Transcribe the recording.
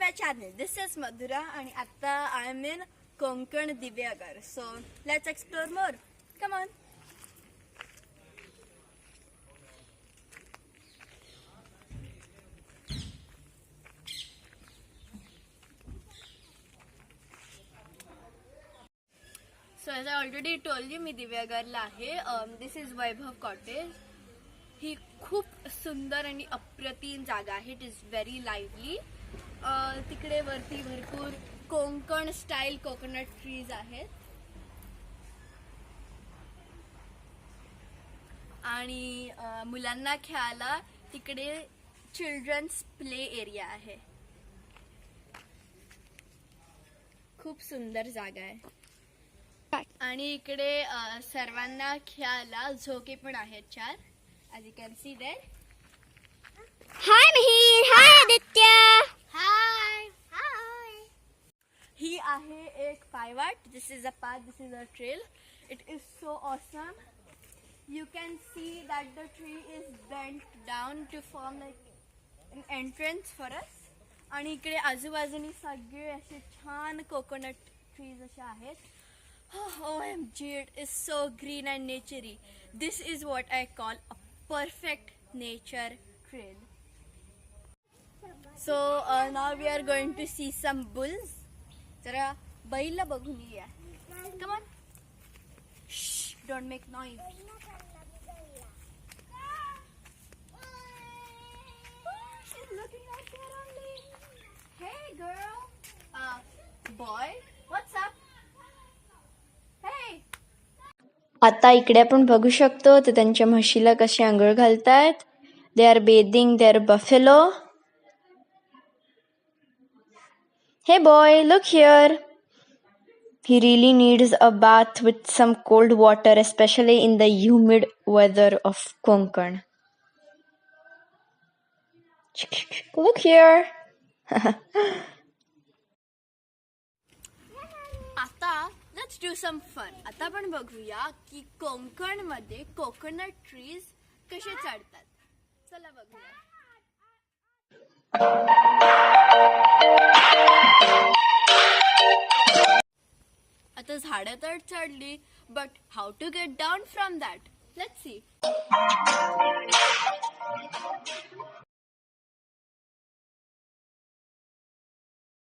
my channel. This is Madhura and आता I am in Konkan Divyagar. So let's explore more. Come on. So as I already told you, मी दिव्यागरला आहे. This is Vaibhav Cottage. ही खूप सुंदर आणि अप्रतिम जागा आहे. It is very lively. तिकडे वरती भरपूर कोकण स्टाईल कोकोनट ट्रीज आहेत आणि मुलांना खेळायला तिकडे चिल्ड्रन्स प्ले एरिया आहे. खूप सुंदर जागा आहे आणि इकडे सर्वांना खेळायला झोके पण आहेत 4. As you can see there. Hi Mahir. Hi Aditya. Hi. Hi. He आहे एक पायवाट. This is a path. This is a trail. It is so awesome. You can see that the tree is bent down to form like an entrance for us. आणि इकडे आजूबाजूनी सगळे असे छान coconut trees असे आहेत. OMG, it is so green and naturey. This is what I call a perfect nature trail. So now we are going to see some bulls. जरा बैल बघून येऊया. Come on. Shh, don't make noise. She's looking right there only. Hey girl. Boy, what's up? Hey. आता इकडे आपण बघू शकतो तर त्यांच्या म्हशीला कशी आंघोळ घालतायत. They are bathing their buffalo. Hey boy, look here. He really needs a bath with some cold water, especially in the humid weather of Konkan. Look here. आता लेट्स डू सम फन. आता आपण बघूया की कोकण मध्ये कोकोनट ट्रीज कसे चढतात. चला बघूया. आता झाडं तर चढली, but how to get down from that? Let's C.